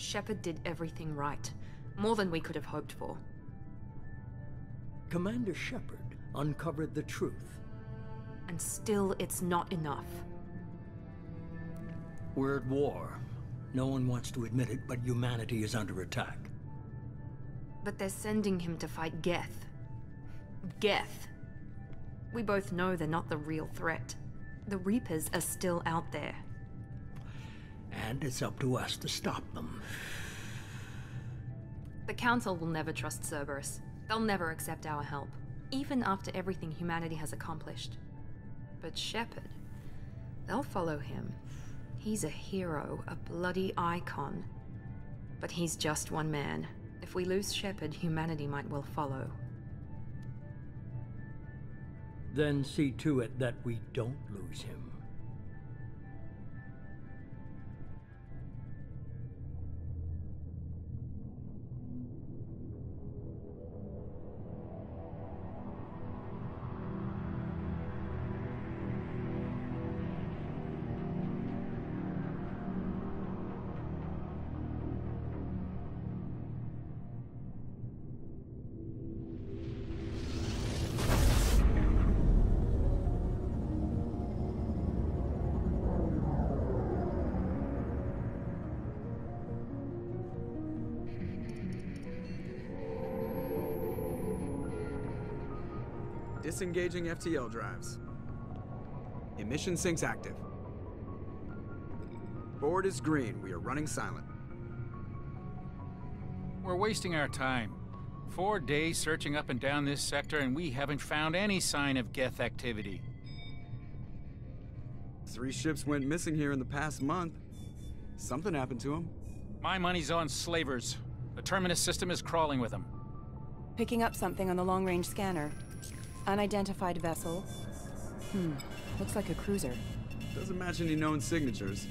Shepard did everything right. More than we could have hoped for. Commander Shepard uncovered the truth. And still, it's not enough. We're at war. No one wants to admit it, but humanity is under attack. But they're sending him to fight Geth. Geth. We both know they're not the real threat. The Reapers are still out there. And it's up to us to stop them. The Council will never trust Cerberus. They'll never accept our help, even after everything humanity has accomplished. But Shepard, they'll follow him. He's a hero, a bloody icon. But he's just one man. If we lose Shepard, humanity might well follow. Then see to it that we don't lose him. Disengaging FTL drives. Emission sinks active. Board is green. We are running silent. We're wasting our time. 4 days searching up and down this sector, and we haven't found any sign of Geth activity. 3 ships went missing here in the past month. Something happened to them. My money's on slavers. The Terminus system is crawling with them. Picking up something on the long-range scanner. Unidentified vessel. Looks like a cruiser. Doesn't match any known signatures.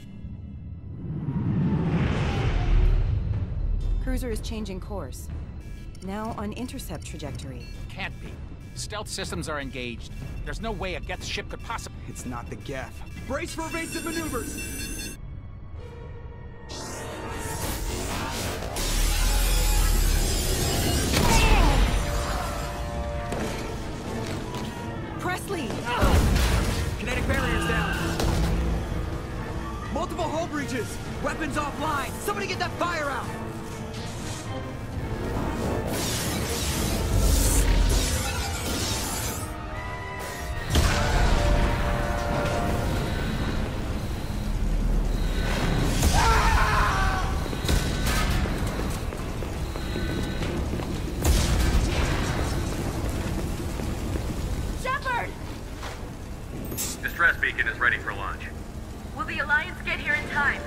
Cruiser is changing course. Now on intercept trajectory. Can't be. Stealth systems are engaged. There's no way a Geth ship could possibly... It's not the Geth. Brace for evasive maneuvers! Kinetic barriers down. Multiple hull breaches. Weapons offline. Somebody get that fire out. Distress beacon is ready for launch. Will the Alliance get here in time?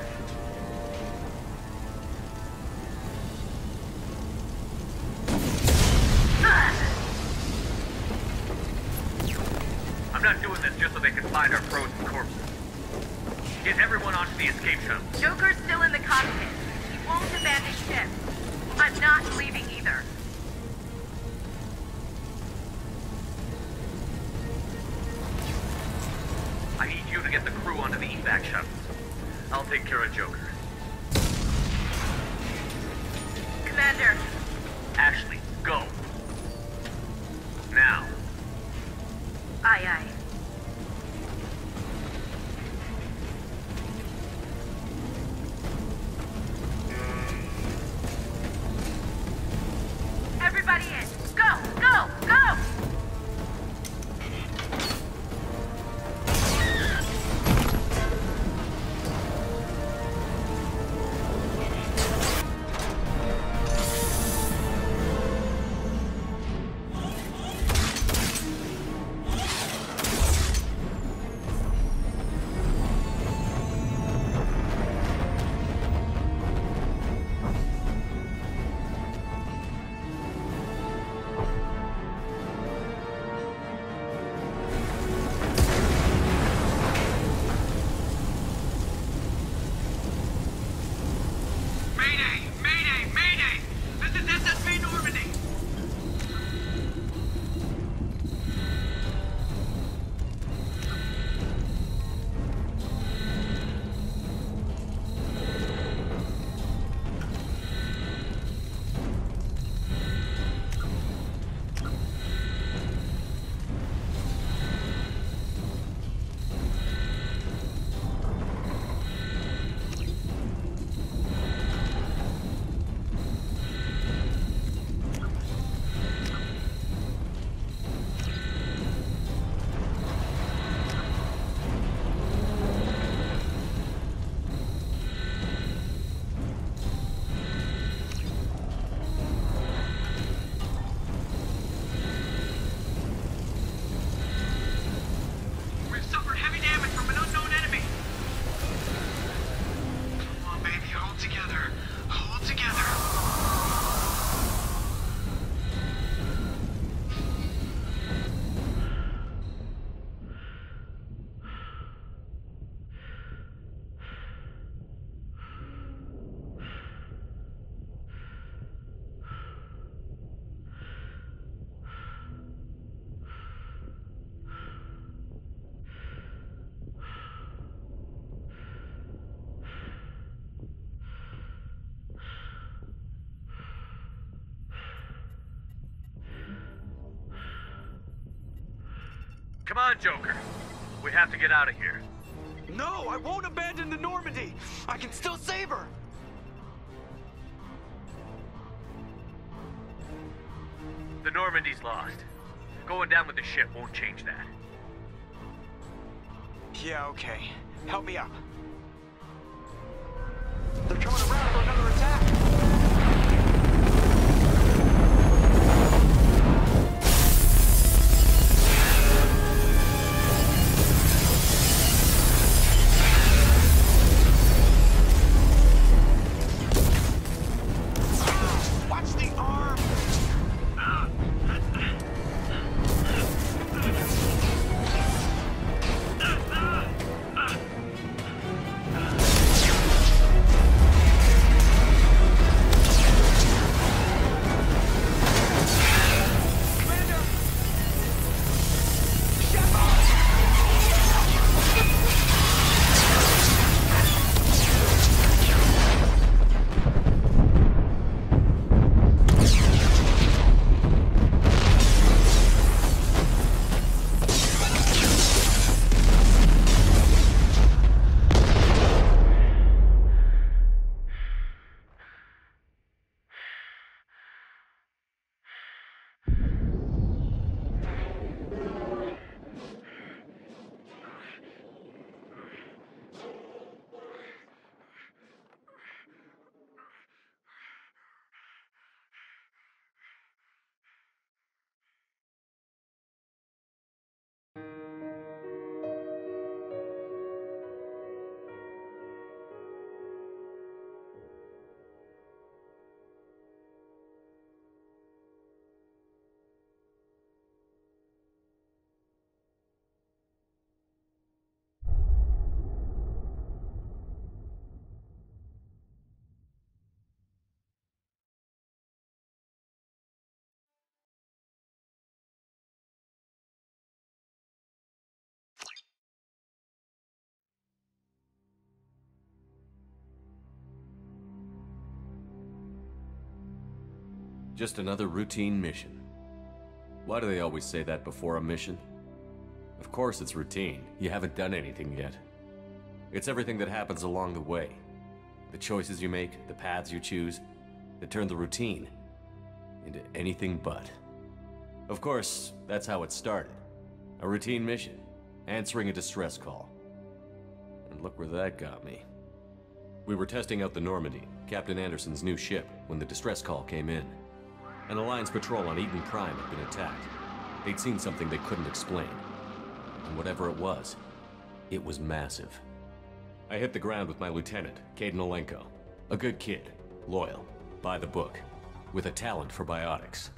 I'm not doing this just so they can find our frozen corpses. Get everyone onto the escape shuttle. Joker's still in the cockpit. He won't abandon ship. I'm not leaving either. I need you to get the crew onto the evac shuttles. I'll take care of Joker. Commander. Ashley, go. Now. Aye, aye. Everybody in. Go, go, go! Come on, Joker. We have to get out of here. No, I won't abandon the Normandy. I can still save her. The Normandy's lost. Going down with the ship won't change that. Yeah, okay. Help me up. They're coming around for another attack. Watch the arm! Just another routine mission. Why do they always say that before a mission? Of course it's routine. You haven't done anything yet. It's everything that happens along the way. The choices you make, the paths you choose, that turn the routine into anything but. Of course, that's how it started. A routine mission, answering a distress call. And look where that got me. We were testing out the Normandy, Captain Anderson's new ship, when the distress call came in. An Alliance patrol on Eden Prime had been attacked. They'd seen something they couldn't explain. And whatever it was massive. I hit the ground with my lieutenant, Caden Olenko. A good kid, loyal, by the book, with a talent for biotics.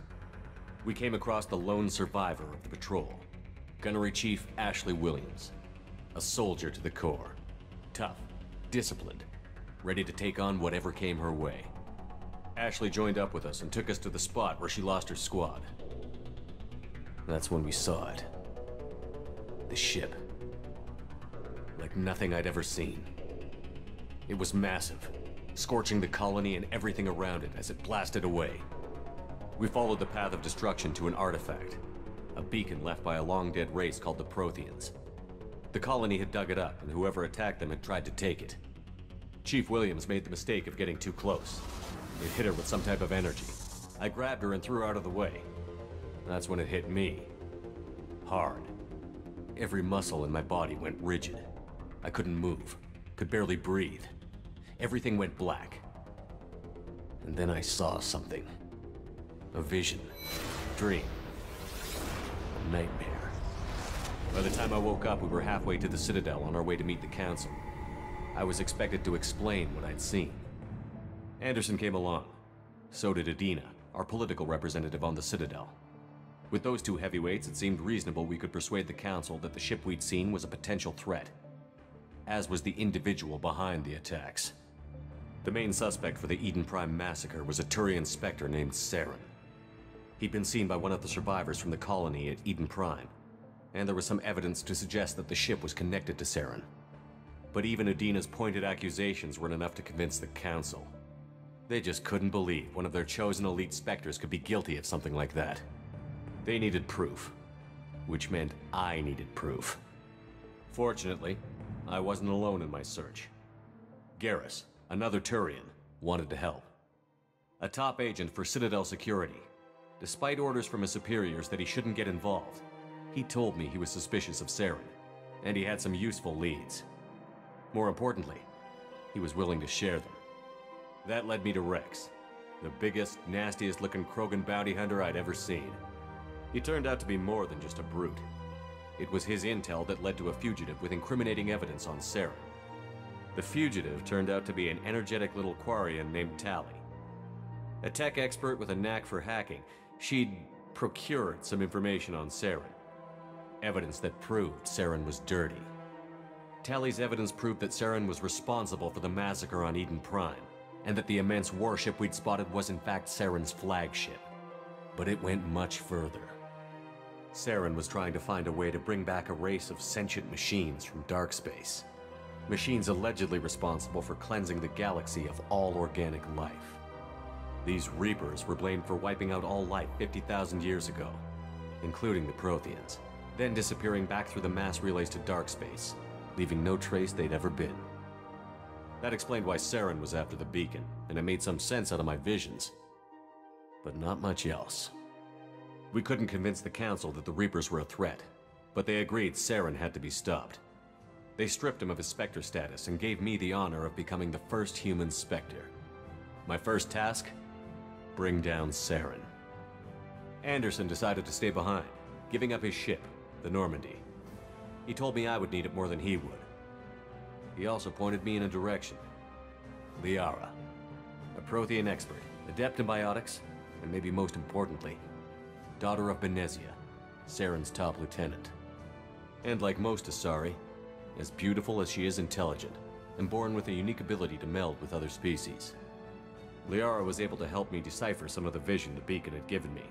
We came across the lone survivor of the patrol, Gunnery Chief Ashley Williams. A soldier to the core. Tough, disciplined, ready to take on whatever came her way. Ashley joined up with us and took us to the spot where she lost her squad. That's when we saw it. The ship. Like nothing I'd ever seen. It was massive, scorching the colony and everything around it as it blasted away. We followed the path of destruction to an artifact, a beacon left by a long-dead race called the Protheans. The colony had dug it up, and whoever attacked them had tried to take it. Chief Williams made the mistake of getting too close. It hit her with some type of energy. I grabbed her and threw her out of the way. That's when it hit me. Hard. Every muscle in my body went rigid. I couldn't move, could barely breathe. Everything went black. And then I saw something. A vision. Dream. A nightmare. By the time I woke up, we were halfway to the Citadel on our way to meet the Council. I was expected to explain what I'd seen. Anderson came along. So did Adina, our political representative on the Citadel. With those two heavyweights, it seemed reasonable we could persuade the Council that the ship we'd seen was a potential threat, as was the individual behind the attacks. The main suspect for the Eden Prime massacre was a Turian Spectre named Saren. He'd been seen by one of the survivors from the colony at Eden Prime, and there was some evidence to suggest that the ship was connected to Saren. But even Adina's pointed accusations weren't enough to convince the Council. They just couldn't believe one of their chosen elite Spectres could be guilty of something like that. They needed proof. which meant I needed proof. Fortunately, I wasn't alone in my search. Garrus, another Turian, wanted to help. A top agent for Citadel security. Despite orders from his superiors that he shouldn't get involved, he told me he was suspicious of Saren, and he had some useful leads. More importantly, he was willing to share them. That led me to Rex, the biggest, nastiest-looking Krogan bounty hunter I'd ever seen. He turned out to be more than just a brute. It was his intel that led to a fugitive with incriminating evidence on Saren. The fugitive turned out to be an energetic little Quarian named Tali. A tech expert with a knack for hacking, she'd procured some information on Saren. Evidence that proved Saren was dirty. Tali's evidence proved that Saren was responsible for the massacre on Eden Prime, and that the immense warship we'd spotted was in fact Saren's flagship. But it went much further. Saren was trying to find a way to bring back a race of sentient machines from dark space. Machines allegedly responsible for cleansing the galaxy of all organic life. These Reapers were blamed for wiping out all life 50,000 years ago, including the Protheans, then disappearing back through the mass relays to dark space, leaving no trace they'd ever been. That explained why Saren was after the beacon, and it made some sense out of my visions. But not much else. We couldn't convince the Council that the Reapers were a threat, but they agreed Saren had to be stopped. They stripped him of his Spectre status and gave me the honor of becoming the first human Spectre. My first task? Bring down Saren. Anderson decided to stay behind, giving up his ship, the Normandy. He told me I would need it more than he would. He also pointed me in a direction. Liara, a Prothean expert, adept in biotics, and maybe most importantly, daughter of Benezia, Saren's top lieutenant. And like most Asari, as beautiful as she is intelligent, and born with a unique ability to meld with other species. Liara was able to help me decipher some of the vision the beacon had given me.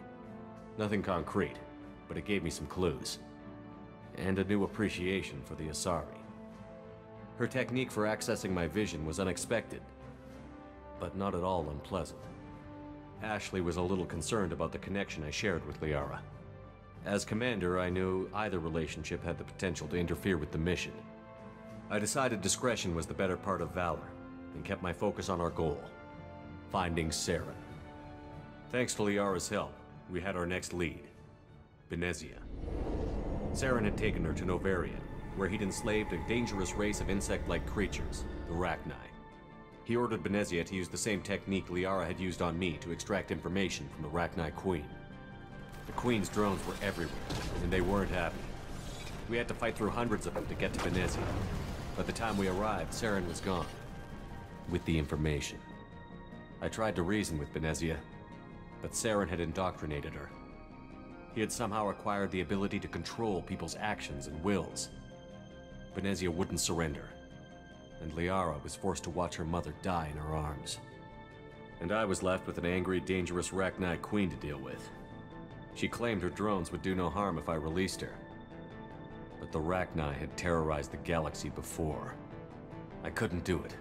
Nothing concrete, but it gave me some clues. And a new appreciation for the Asari. Her technique for accessing my vision was unexpected, but not at all unpleasant. Ashley was a little concerned about the connection I shared with Liara. As commander, I knew either relationship had the potential to interfere with the mission. I decided discretion was the better part of valor, and kept my focus on our goal, finding Saren. Thanks to Liara's help, we had our next lead, Benezia. Saren had taken her to Novarian, where he'd enslaved a dangerous race of insect-like creatures, the Rachni. He ordered Benezia to use the same technique Liara had used on me to extract information from the Rachni Queen. The Queen's drones were everywhere, and they weren't happy. We had to fight through hundreds of them to get to Benezia. By the time we arrived, Saren was gone, with the information. I tried to reason with Benezia, but Saren had indoctrinated her. He had somehow acquired the ability to control people's actions and wills. Benezia wouldn't surrender, and Liara was forced to watch her mother die in her arms. And I was left with an angry, dangerous Rachni Queen to deal with. She claimed her drones would do no harm if I released her. But the Rachni had terrorized the galaxy before. I couldn't do it.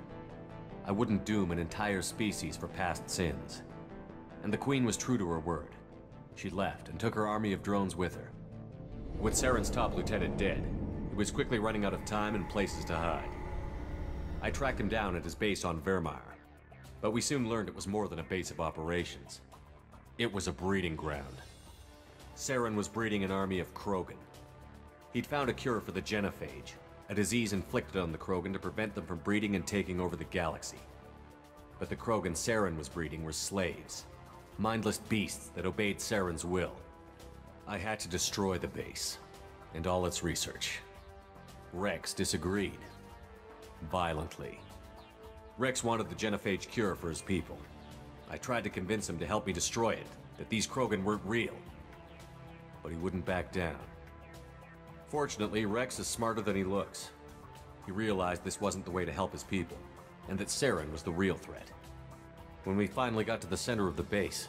I wouldn't doom an entire species for past sins. And the Queen was true to her word. She left and took her army of drones with her. With Saren's top lieutenant dead, he was quickly running out of time and places to hide. I tracked him down at his base on Vermeer, but we soon learned it was more than a base of operations. It was a breeding ground. Saren was breeding an army of Krogan. He'd found a cure for the genophage, a disease inflicted on the Krogan to prevent them from breeding and taking over the galaxy. But the Krogan Saren was breeding were slaves, mindless beasts that obeyed Saren's will. I had to destroy the base, and all its research. Rex disagreed. Violently. Rex wanted the genophage cure for his people. I tried to convince him to help me destroy it, that these Krogan weren't real. But he wouldn't back down. Fortunately, Rex is smarter than he looks. He realized this wasn't the way to help his people, and that Saren was the real threat. When we finally got to the center of the base,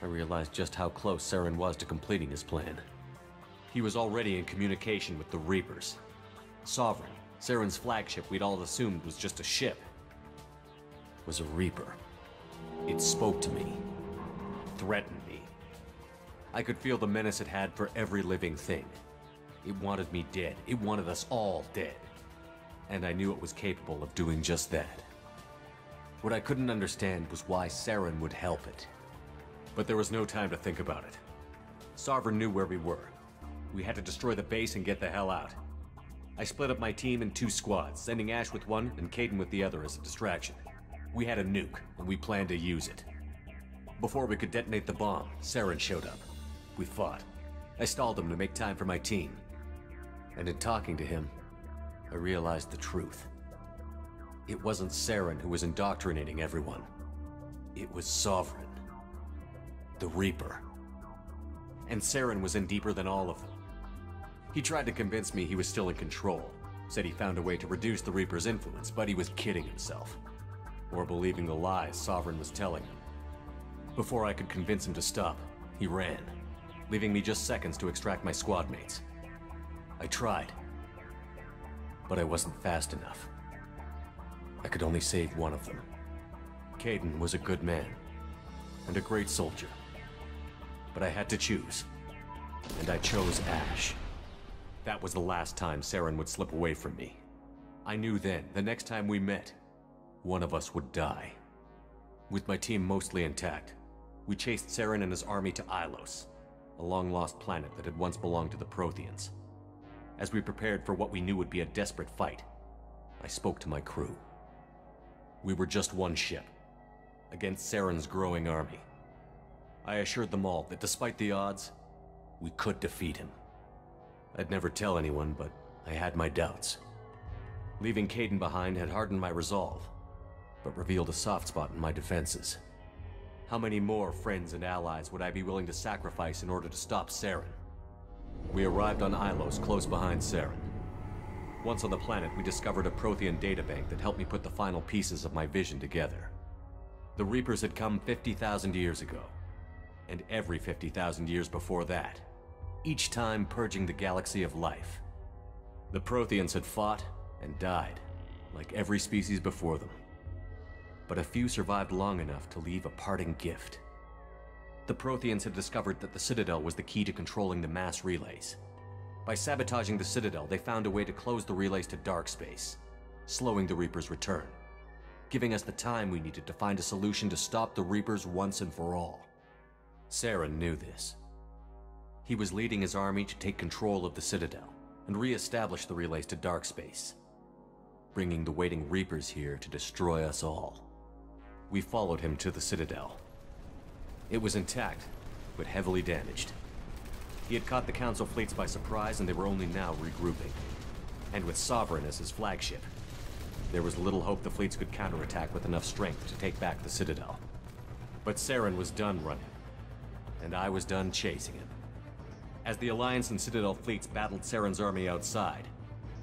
I realized just how close Saren was to completing his plan. He was already in communication with the Reapers. Sovereign, Saren's flagship we'd all assumed was just a ship, was a Reaper. It spoke to me, threatened me. I could feel the menace it had for every living thing. It wanted me dead. It wanted us all dead. And I knew it was capable of doing just that. What I couldn't understand was why Saren would help it. But there was no time to think about it. Sovereign knew where we were. We had to destroy the base and get the hell out. I split up my team in 2 squads, sending Ash with one and Caden with the other as a distraction. We had a nuke, and we planned to use it. Before we could detonate the bomb, Saren showed up. We fought. I stalled him to make time for my team. And in talking to him, I realized the truth. It wasn't Saren who was indoctrinating everyone. It was Sovereign. The Reaper. And Saren was in deeper than all of them. He tried to convince me he was still in control. Said he found a way to reduce the Reaper's influence, but he was kidding himself. Or believing the lies Sovereign was telling him. Before I could convince him to stop, he ran, leaving me just seconds to extract my squad mates. I tried, but I wasn't fast enough. I could only save one of them. Caden was a good man, and a great soldier. But I had to choose, and I chose Ash. That was the last time Saren would slip away from me. I knew then, the next time we met, one of us would die. With my team mostly intact, we chased Saren and his army to Ilos, a long-lost planet that had once belonged to the Protheans. As we prepared for what we knew would be a desperate fight, I spoke to my crew. We were just one ship, against Saren's growing army. I assured them all that despite the odds, we could defeat him. I'd never tell anyone, but I had my doubts. Leaving Caden behind had hardened my resolve, but revealed a soft spot in my defenses. How many more friends and allies would I be willing to sacrifice in order to stop Saren? We arrived on Ilos close behind Saren. Once on the planet, we discovered a Prothean databank that helped me put the final pieces of my vision together. The Reapers had come 50,000 years ago, and every 50,000 years before that, each time purging the galaxy of life. The Protheans had fought and died, like every species before them. But a few survived long enough to leave a parting gift. The Protheans had discovered that the Citadel was the key to controlling the mass relays. By sabotaging the Citadel, they found a way to close the relays to dark space, slowing the Reapers' return, giving us the time we needed to find a solution to stop the Reapers once and for all. Saren knew this. He was leading his army to take control of the Citadel and re-establish the relays to dark space, bringing the waiting Reapers here to destroy us all. We followed him to the Citadel. It was intact, but heavily damaged. He had caught the Council fleets by surprise, and they were only now regrouping. And with Sovereign as his flagship, there was little hope the fleets could counterattack with enough strength to take back the Citadel. But Saren was done running, and I was done chasing him. As the Alliance and Citadel fleets battled Saren's army outside,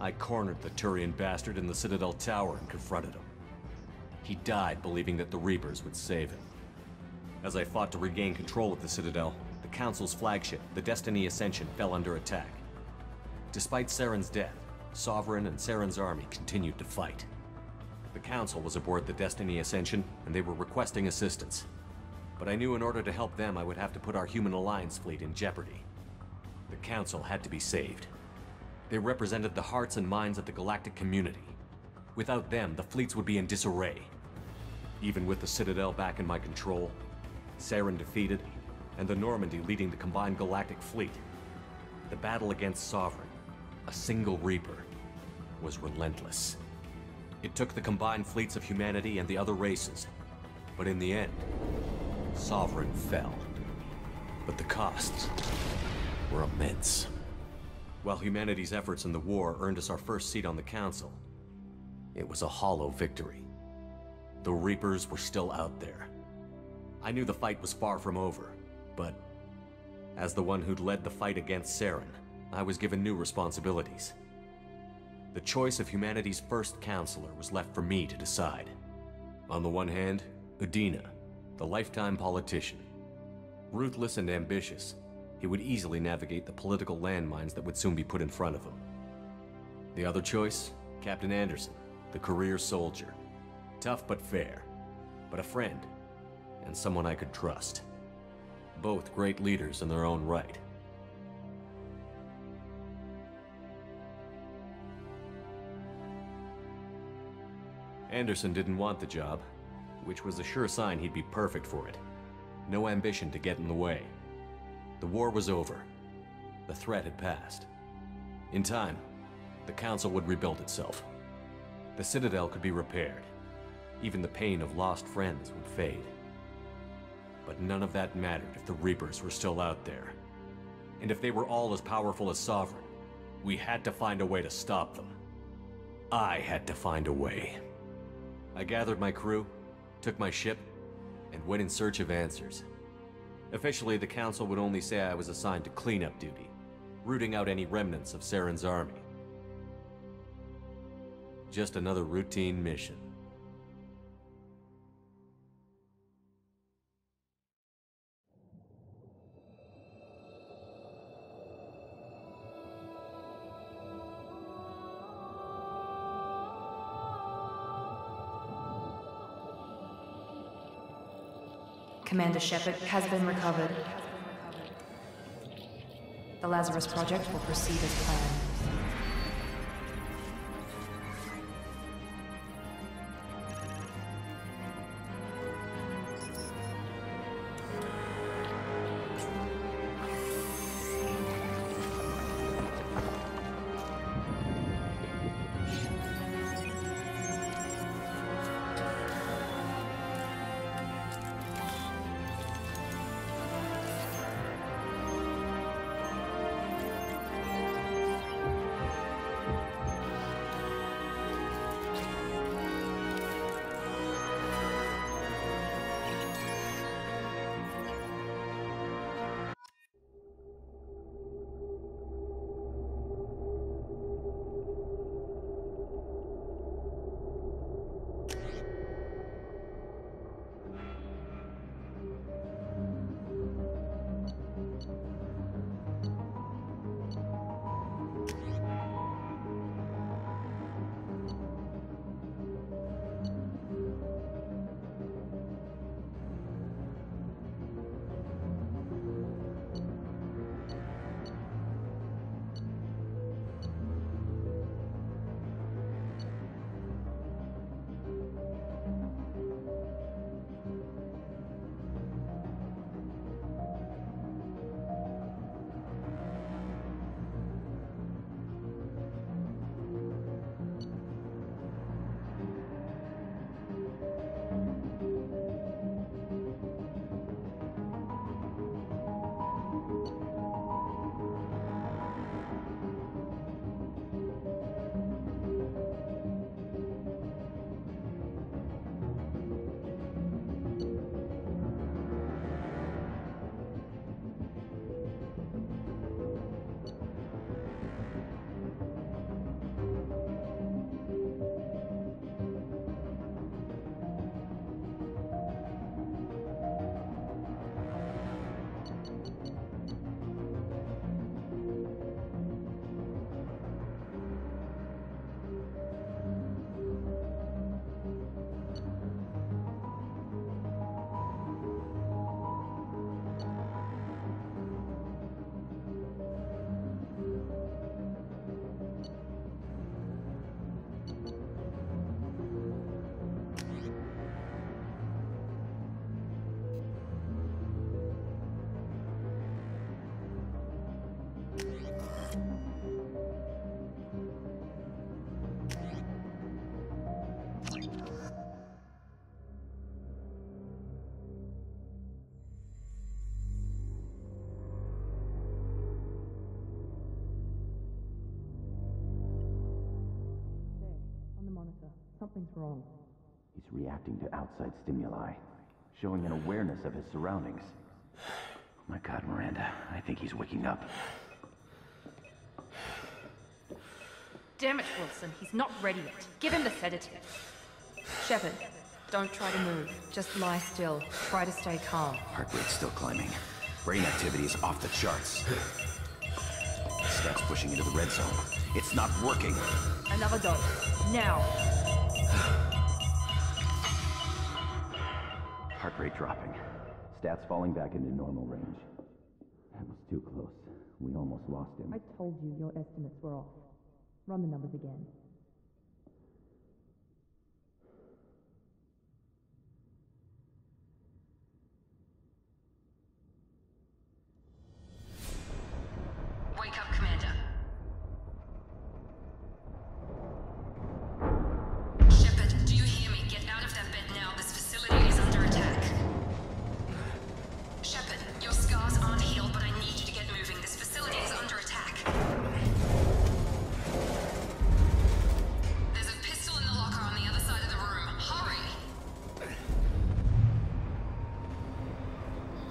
I cornered the Turian bastard in the Citadel tower and confronted him. He died believing that the Reapers would save him. As I fought to regain control of the Citadel, the Council's flagship, the Destiny Ascension, fell under attack. Despite Saren's death, Sovereign and Saren's army continued to fight. The Council was aboard the Destiny Ascension, and they were requesting assistance. But I knew in order to help them, I would have to put our human Alliance fleet in jeopardy. The Council had to be saved. They represented the hearts and minds of the galactic community. Without them, the fleets would be in disarray. Even with the Citadel back in my control, Saren defeated, and the Normandy leading the combined galactic fleet, the battle against Sovereign, a single Reaper, was relentless. It took the combined fleets of humanity and the other races, but in the end, Sovereign fell. But the costs were immense. While humanity's efforts in the war earned us our first seat on the Council, it was a hollow victory. The Reapers were still out there. I knew the fight was far from over, but as the one who'd led the fight against Saren, I was given new responsibilities. The choice of humanity's first counselor was left for me to decide. On the one hand, Udina, the lifetime politician. Ruthless and ambitious, he would easily navigate the political landmines that would soon be put in front of him. The other choice, Captain Anderson, the career soldier. Tough but fair, but a friend, and someone I could trust. Both great leaders in their own right. Anderson didn't want the job, which was a sure sign he'd be perfect for it. No ambition to get in the way. The war was over. The threat had passed. In time, the Council would rebuild itself. The Citadel could be repaired. Even the pain of lost friends would fade. But none of that mattered if the Reapers were still out there. And if they were all as powerful as Sovereign, we had to find a way to stop them. I had to find a way. I gathered my crew, took my ship, and went in search of answers. Officially, the Council would only say I was assigned to cleanup duty, rooting out any remnants of Saren's army. Just another routine mission. Commander Shepard has been recovered. The Lazarus project will proceed as planned. Something's wrong. He's reacting to outside stimuli, showing an awareness of his surroundings. Oh my God, Miranda, I think he's waking up. Damn it, Wilson, he's not ready yet. Give him the sedative. Shepard, don't try to move. Just lie still. Try to stay calm. Heart rate's still climbing. Brain activity is off the charts. Steps pushing into the red zone. It's not working. Another dose. Now. Heart rate dropping. stats falling back into normal range. That was too close. We almost lost him. I told you your estimates were off. Run the numbers again. Wake up, Commander. Shepard, do you hear me? Get out of that bed now. This facility is under attack. Shepard, your scars aren't healed, but I need you to get moving. This facility is under attack. There's a pistol in the locker on the other side of the room. Hurry!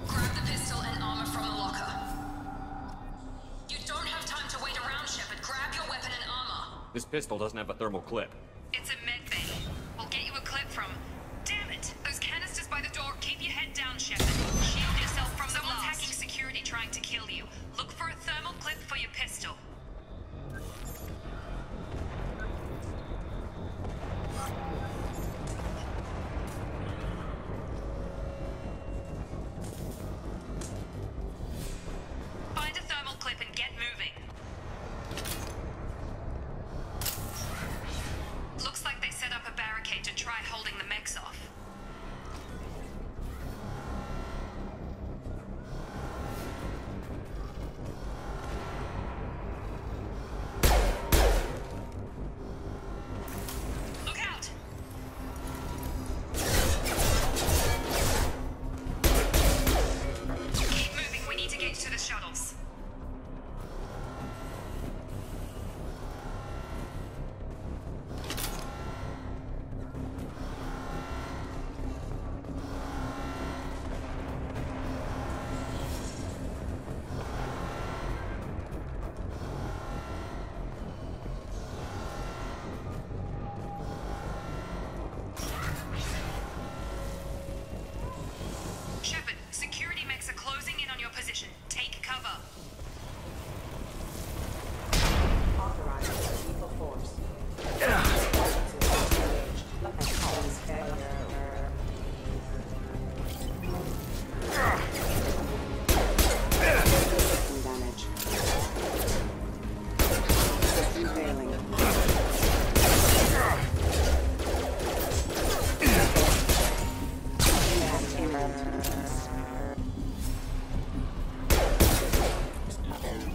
Grab the pistol and armor from the locker. You don't have time to wait around, Shepard. Grab your weapon and armor. This pistol doesn't have a thermal clip. It's a med bay. We'll get you a clip from... Damn it! Those canisters by the door. Keep your head down, Shepard. Shield yourself from the blast. Someone's hacking security trying to kill you. Look for a thermal clip for your pistol. Find a thermal clip and get moving. Looks like they set up a barricade to try holding the mechs off. Look out! Keep moving, we need to get to the shuttles. Shepard, security mechs are closing in on your position. Take cover. Authorized lethal force. Damage. System failing.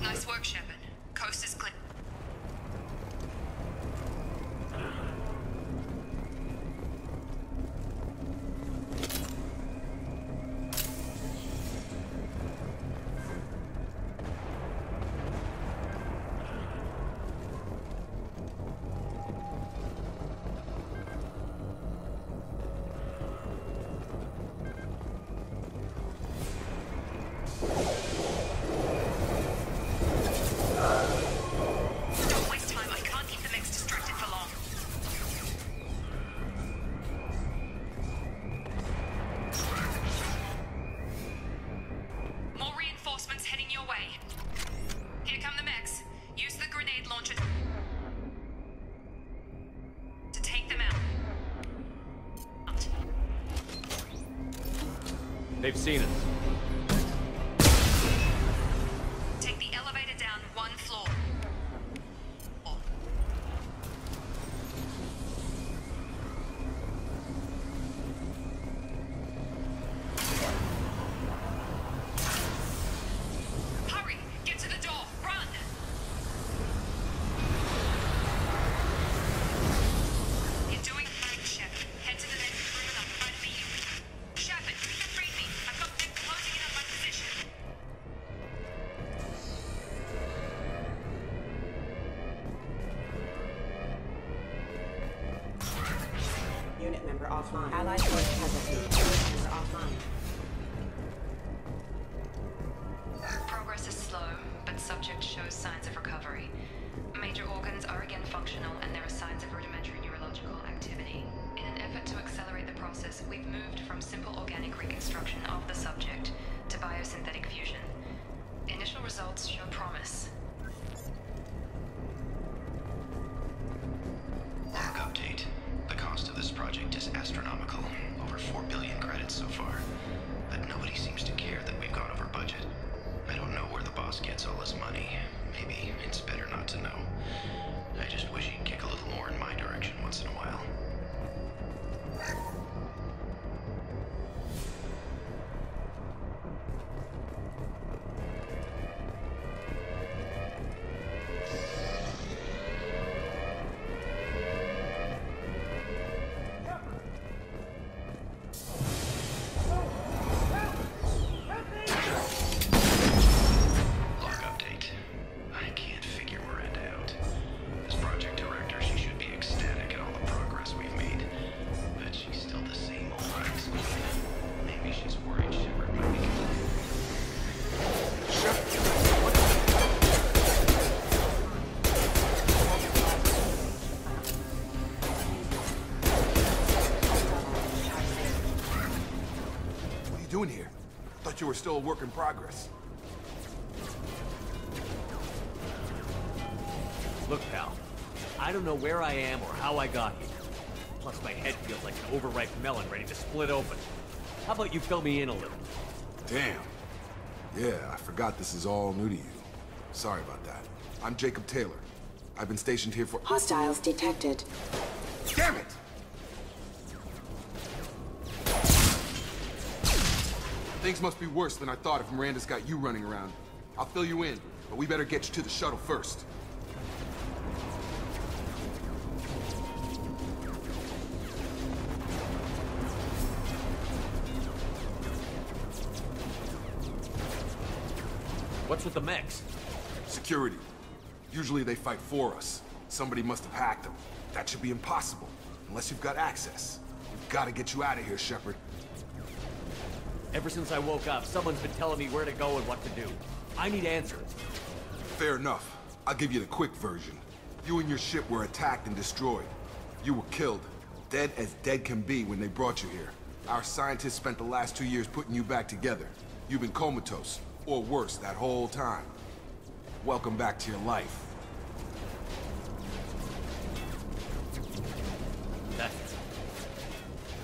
Nice work, Shepard. Coast is clear. Don't waste time. I can't keep the mechs distracted for long. More reinforcements heading your way. Here come the mechs. Use the grenade launcher to take them out. They've seen us. Take the elevator down one floor. Hurry! Get to the door! Run! You're doing fine, Shepard. Head to the next room and I'll try to meet you. Shepard, read me. I've got them closing in on my position. Unit member offline. Allied force casualty. Unit member offline. Progress is slow, but subject shows signs of recovery. Major organs are again functional, and there are signs of rudimentary neurological activity. In an effort to accelerate the process, we've moved from simple organic reconstruction of the subject to biosynthetic fusion. Initial results show promise. Log update. The cost of this project is astronomical. Over 4 billion credits so far. But nobody seems you were still a work in progress. Look, pal. I don't know where I am or how I got here. Plus, my head feels like an overripe melon ready to split open. How about you fill me in a little? Damn. Yeah, I forgot this is all new to you. Sorry about that. I'm Jacob Taylor. I've been stationed here for— Hostiles detected. Damn it! Things must be worse than I thought if Miranda's got you running around. I'll fill you in, but we better get you to the shuttle first. What's with the mechs? Security. Usually they fight for us. Somebody must have hacked them. That should be impossible, unless you've got access. We've got to get you out of here, Shepard. Ever since I woke up, someone's been telling me where to go and what to do. I need answers. Fair enough. I'll give you the quick version. You and your ship were attacked and destroyed. You were killed. Dead as dead can be when they brought you here. Our scientists spent the last 2 years putting you back together. You've been comatose, or worse, that whole time. Welcome back to your life.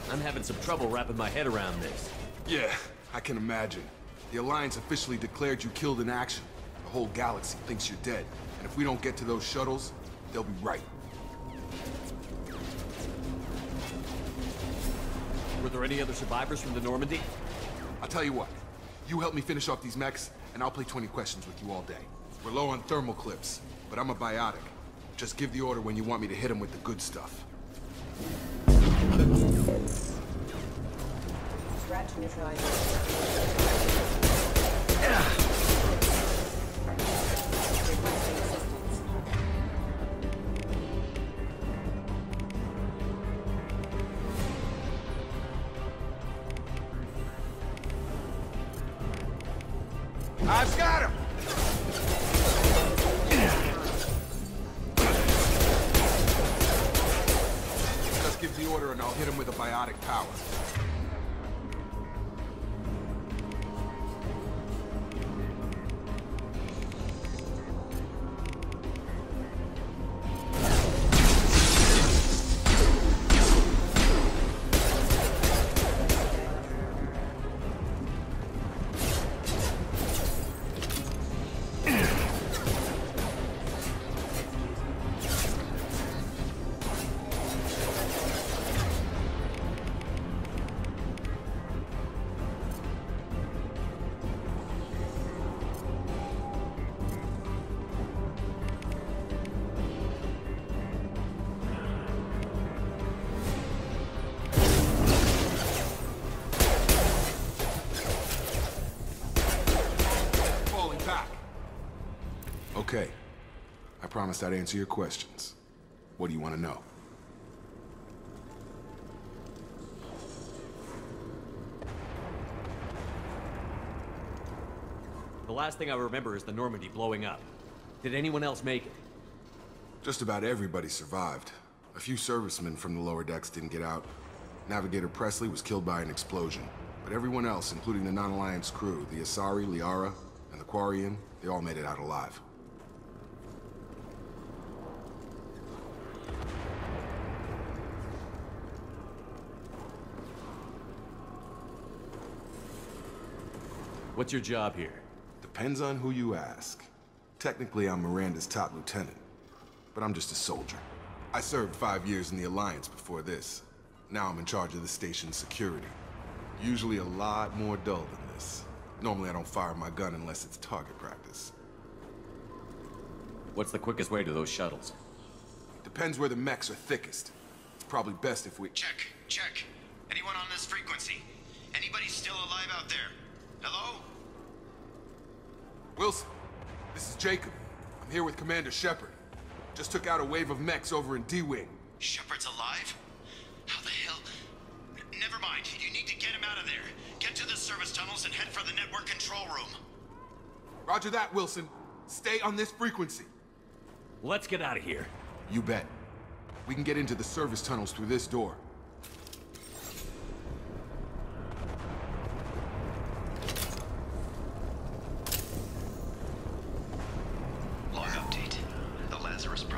I'm having some trouble wrapping my head around this. Yeah, I can imagine. The Alliance officially declared you killed in action. The whole galaxy thinks you're dead. And if we don't get to those shuttles, they'll be right. Were there any other survivors from the Normandy? I'll tell you what. You help me finish off these mechs, and I'll play 20 questions with you all day. We're low on thermal clips, but I'm a biotic. Just give the order when you want me to hit them with the good stuff. Threat neutralized. Requesting assistance. I've got him! Just give the order and I'll hit him with a biotic power. Okay. I promised I'd answer your questions. What do you want to know? The last thing I remember is the Normandy blowing up. Did anyone else make it? Just about everybody survived. A few servicemen from the lower decks didn't get out. Navigator Presley was killed by an explosion. But everyone else, including the non-Alliance crew, the Asari, Liara, and the Quarian, they all made it out alive. What's your job here? Depends on who you ask. Technically, I'm Miranda's top lieutenant, but I'm just a soldier. I served 5 years in the Alliance before this. Now I'm in charge of the station's security. Usually a lot more dull than this. Normally I don't fire my gun unless it's target practice. What's the quickest way to those shuttles? Depends where the mechs are thickest. It's probably best if we— Check. Anyone on this frequency? Anybody still alive out there? Hello? Wilson, this is Jacob. I'm here with Commander Shepard. Just took out a wave of mechs over in D-Wing. Shepard's alive? How the hell? Never mind. You need to get him out of there. Get to the service tunnels and head for the network control room. Roger that, Wilson. Stay on this frequency. Let's get out of here. You bet. We can get into the service tunnels through this door.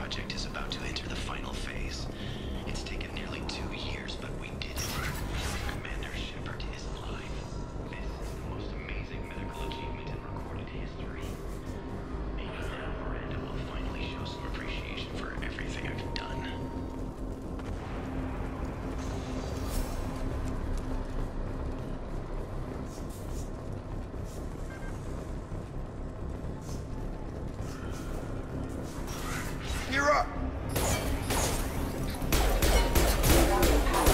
project is about to enter the final phase. It's taken nearly 2 years, but we did it. Commander Shepard is alive. This is the most amazing medical achievement in recorded history. Maybe now Miranda will finally show some appreciation for everything I've done. You're up!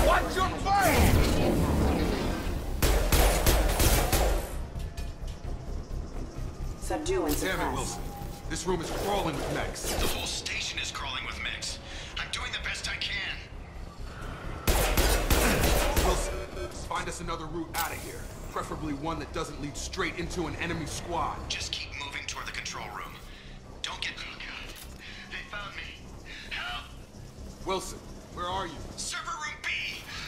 Watch your fire! Subdue and suppress. Damn it, Wilson. This room is crawling with mechs. The whole station is crawling with mechs. I'm doing the best I can. Wilson, let's find us another route out of here. Preferably one that doesn't lead straight into an enemy squad. Just keep moving toward the control room. Don't get... Oh, God. They found me. Help! Wilson, where are you? Server room B!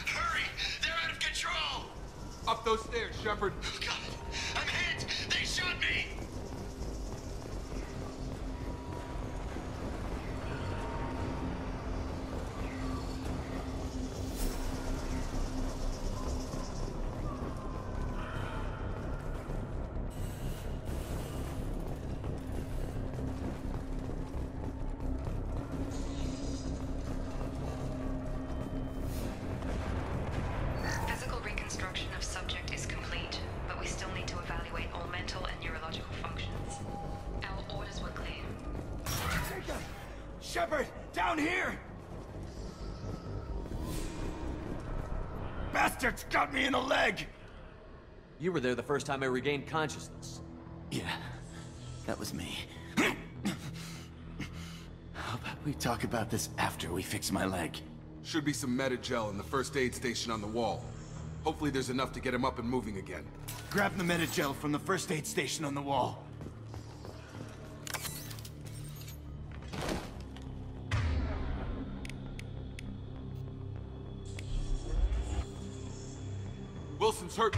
Hurry! They're out of control! Up those stairs, Shepard. Oh, God! I'm hit! They shot me! Physical reconstruction of subject is complete, but we still need to evaluate all mental and neurological functions. Our orders were clear. Shepard, down here! Bastards got me in the leg! You were there the first time I regained consciousness. Yeah, that was me. How about we talk about this after we fix my leg? Should be some meta-gel in the first aid station on the wall. Hopefully there's enough to get him up and moving again. Grab the meta-gel from the first aid station on the wall. Wilson's hurt.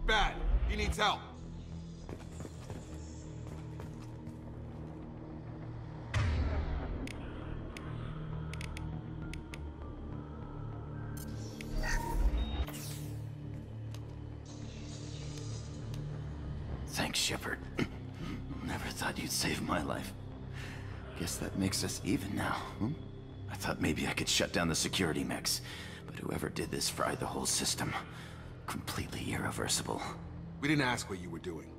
Bad. He needs help. Thanks, Shepard. Never thought you'd save my life. Guess that makes us even now, hmm? I thought maybe I could shut down the security mechs, but whoever did this fried the whole system. Completely irreversible. We didn't ask what you were doing.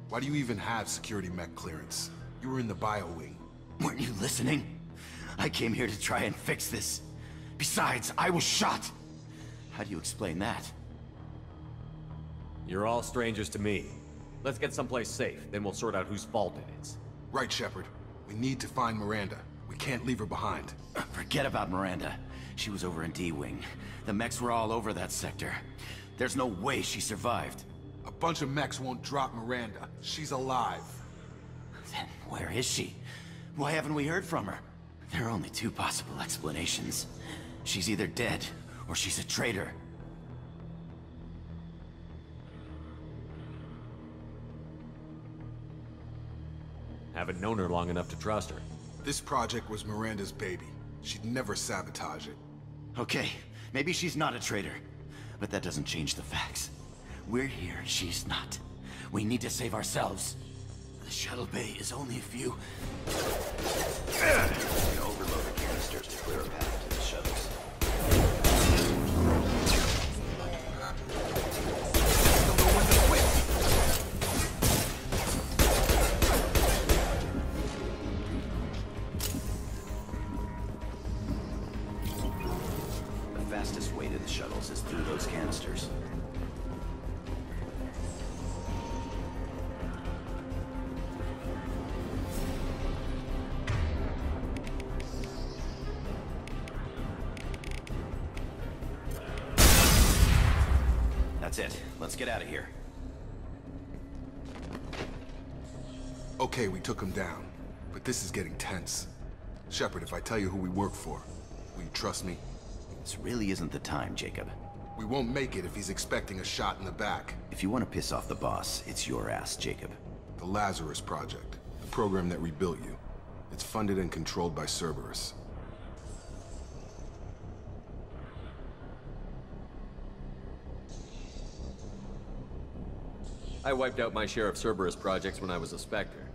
Why do you even have security mech clearance? You were in the bio wing. Weren't you listening? I came here to try and fix this. Besides, I was shot. How do you explain that? You're all strangers to me. Let's get someplace safe, then we'll sort out whose fault it is. Right, Shepard. We need to find Miranda. We can't leave her behind. Forget about Miranda. She was over in D-Wing. The mechs were all over that sector. There's no way she survived. A bunch of mechs won't drop Miranda. She's alive. Then where is she? Why haven't we heard from her? There are only two possible explanations. She's either dead, or she's a traitor. Haven't known her long enough to trust her. This project was Miranda's baby. She'd never sabotage it. Okay, maybe she's not a traitor. But that doesn't change the facts. We're here, she's not. We need to save ourselves. The shuttle bay is only a few... Overload the canisters to clear a path to the shuttles. The fastest way to the shuttles is through those canisters. That's it. Let's get out of here. Okay, we took him down. But this is getting tense. Shepard, if I tell you who we work for, will you trust me? This really isn't the time, Jacob. We won't make it if he's expecting a shot in the back. If you want to piss off the boss, it's your ass, Jacob. The Lazarus Project, the program that rebuilt you. It's funded and controlled by Cerberus. I wiped out my share of Cerberus projects when I was a Spectre.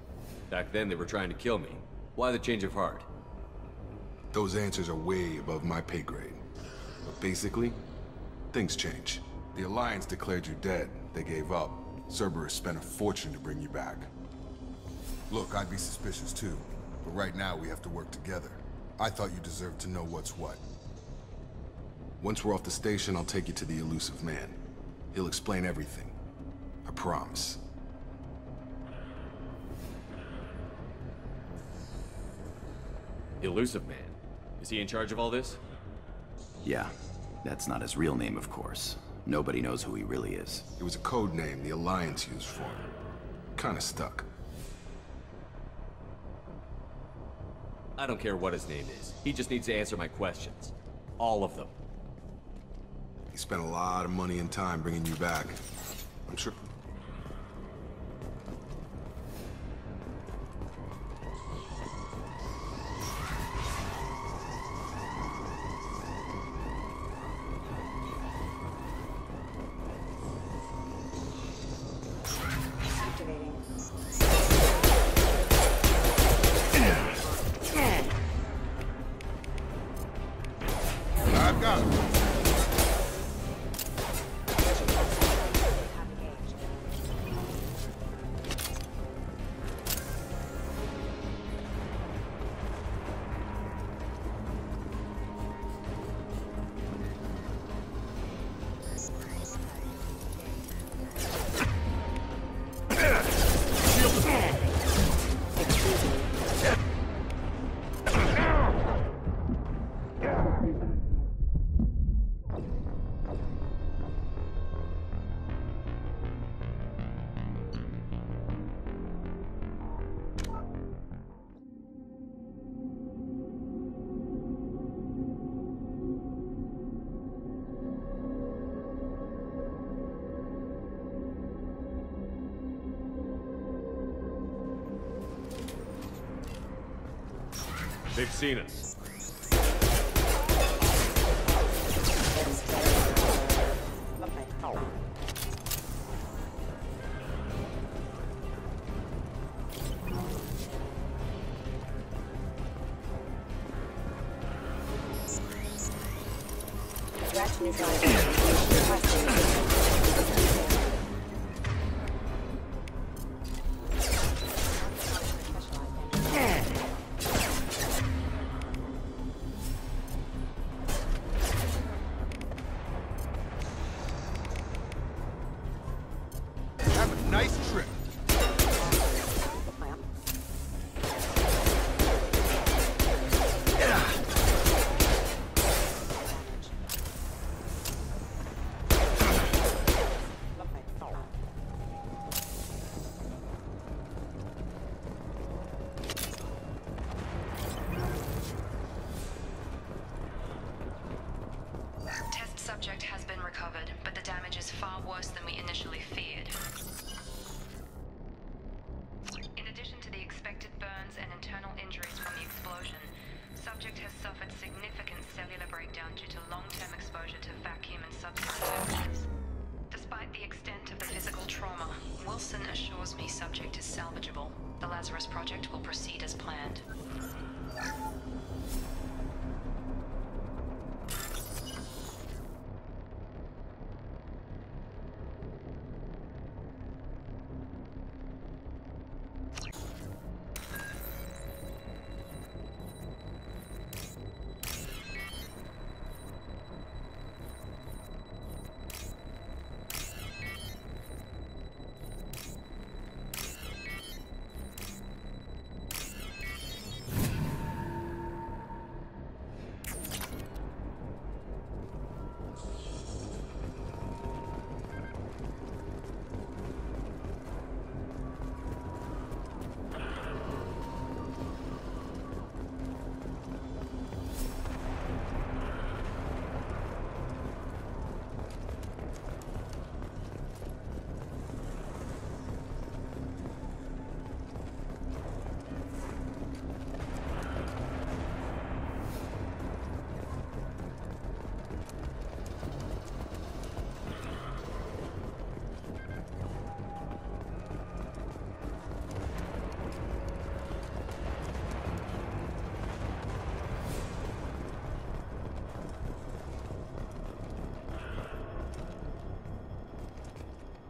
Back then, they were trying to kill me. Why the change of heart? Those answers are way above my pay grade. But basically, things change. The Alliance declared you dead. They gave up. Cerberus spent a fortune to bring you back. Look, I'd be suspicious too. But right now, we have to work together. I thought you deserved to know what's what. Once we're off the station, I'll take you to the elusive man. He'll explain everything. I promise. The elusive man? Is he in charge of all this? Yeah. That's not his real name, of course. Nobody knows who he really is. It was a code name the Alliance used for him. Kinda stuck. I don't care what his name is. He just needs to answer my questions. All of them. He spent a lot of money and time bringing you back. I'm sure... I've got it. They've seen us. Have a nice trip. Test subject has been recovered, but the damage is far worse than we initially feared. In addition to the expected burns and internal injuries from the explosion, subject has suffered significant cellular breakdown due to long-term exposure to vacuum and substance temperatures. Despite the extent of the physical trauma, Wilson assures me subject is salvageable. The Lazarus Project will proceed as planned.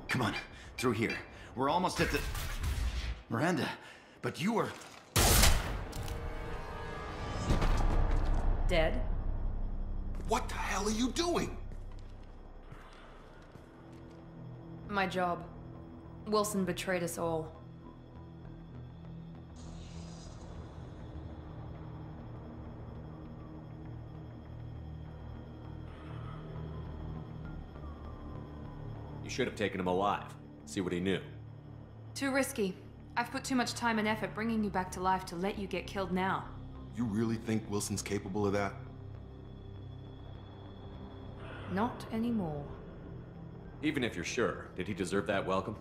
Come on, through here. We're almost at the... Miranda, but you were... Dead? What the hell are you doing? My job. Wilson betrayed us all. You should have taken him alive. See what he knew. Too risky. I've put too much time and effort bringing you back to life to let you get killed now. You really think Wilson's capable of that? Not anymore. Even if you're sure, did he deserve that welcome?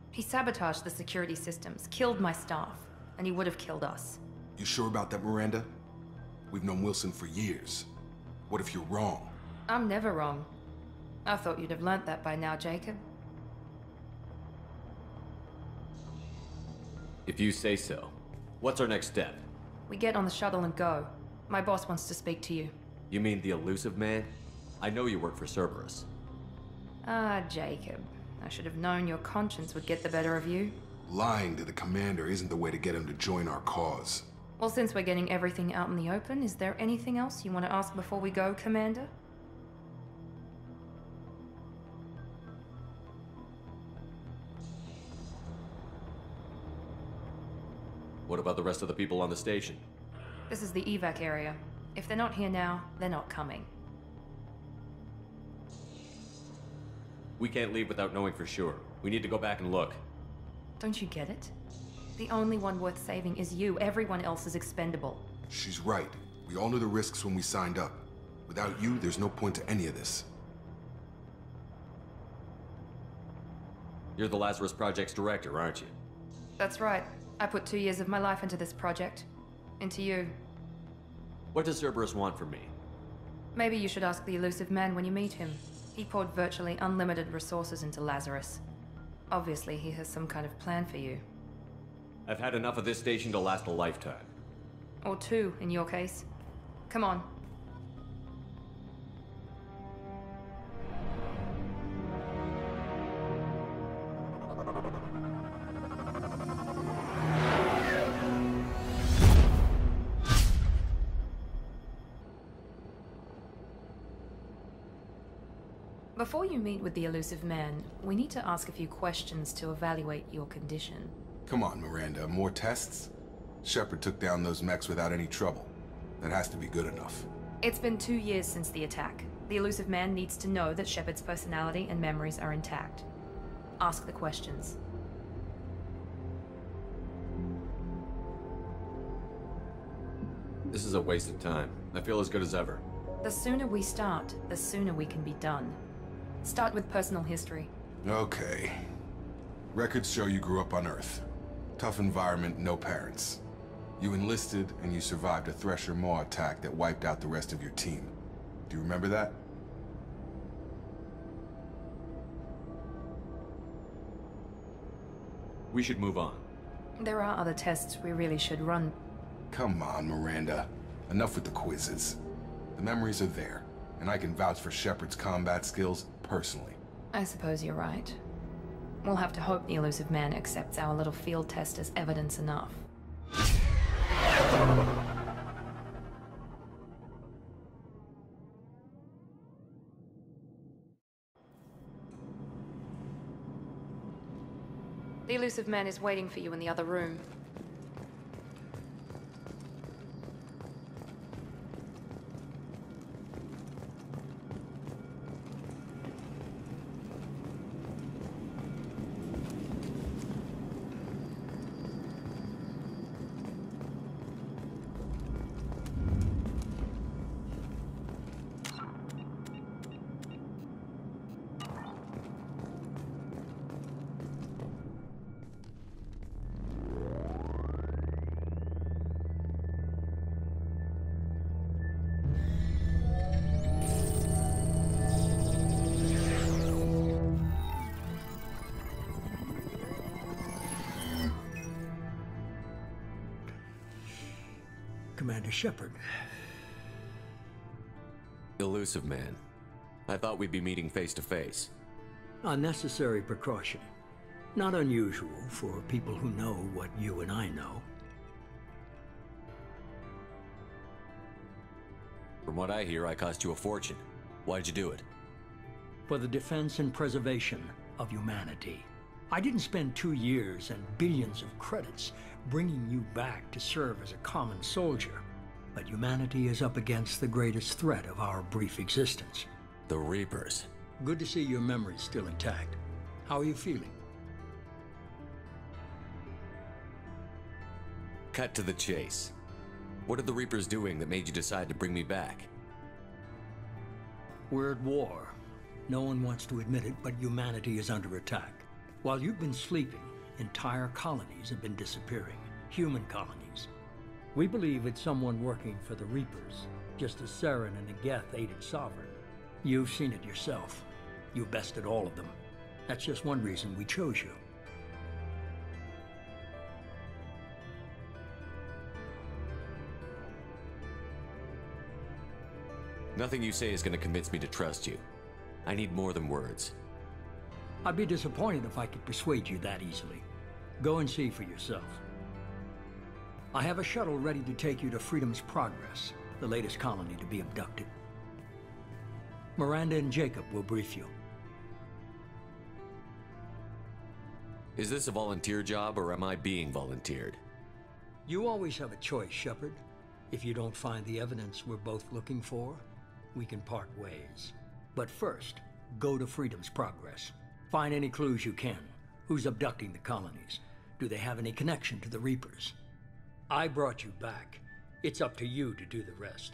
He sabotaged the security systems, killed my staff, and he would have killed us. You sure about that, Miranda? We've known Wilson for years. What if you're wrong? I'm never wrong. I thought you'd have learnt that by now, Jacob. If you say so. What's our next step? We get on the shuttle and go. My boss wants to speak to you. You mean the elusive man? I know you work for Cerberus. Ah, Jacob. I should have known your conscience would get the better of you. Lying to the commander isn't the way to get him to join our cause. Well, since we're getting everything out in the open, is there anything else you want to ask before we go, Commander? What about the rest of the people on the station? This is the evac area. If they're not here now, they're not coming. We can't leave without knowing for sure. We need to go back and look. Don't you get it? The only one worth saving is you. Everyone else is expendable. She's right. We all knew the risks when we signed up. Without you, there's no point to any of this. You're the Lazarus Project's director, aren't you? That's right. I put 2 years of my life into this project. Into you. What does Cerberus want from me? Maybe you should ask the elusive man when you meet him. He poured virtually unlimited resources into Lazarus. Obviously, he has some kind of plan for you. I've had enough of this station to last a lifetime. Or 2, in your case. Come on. Before you meet with the elusive man, we need to ask a few questions to evaluate your condition. Come on, Miranda. More tests? Shepard took down those mechs without any trouble. That has to be good enough. It's been 2 years since the attack. The elusive man needs to know that Shepard's personality and memories are intact. Ask the questions. This is a waste of time. I feel as good as ever. The sooner we start, the sooner we can be done. Start with personal history. Okay. Records show you grew up on Earth. Tough environment, no parents. You enlisted, and you survived a Thresher Maw attack that wiped out the rest of your team. Do you remember that? We should move on. There are other tests we really should run. Come on, Miranda. Enough with the quizzes. The memories are there, and I can vouch for Shepard's combat skills personally. I suppose you're right. We'll have to hope the elusive man accepts our little field test as evidence enough. The elusive man is waiting for you in the other room. Commander Shepard. Elusive man. I thought we'd be meeting face to face. A necessary precaution. Not unusual for people who know what you and I know. From what I hear, I cost you a fortune. Why'd you do it? For the defense and preservation of humanity. I didn't spend 2 years and billions of credits bringing you back to serve as a common soldier. But humanity is up against the greatest threat of our brief existence. The Reapers. Good to see your memory's still intact. How are you feeling? Cut to the chase. What are the Reapers doing that made you decide to bring me back? We're at war. No one wants to admit it, but humanity is under attack. While you've been sleeping, entire colonies have been disappearing. Human colonies. We believe it's someone working for the Reapers, just as Saren and the Geth aided Sovereign. You've seen it yourself. You bested all of them. That's just one reason we chose you. Nothing you say is going to convince me to trust you. I need more than words. I'd be disappointed if I could persuade you that easily. Go and see for yourself. I have a shuttle ready to take you to Freedom's Progress, the latest colony to be abducted. Miranda and Jacob will brief you. Is this a volunteer job, or am I being volunteered? You always have a choice, Shepard. If you don't find the evidence we're both looking for, we can part ways. But first, go to Freedom's Progress. Find any clues you can. Who's abducting the colonies? Do they have any connection to the Reapers? I brought you back. It's up to you to do the rest.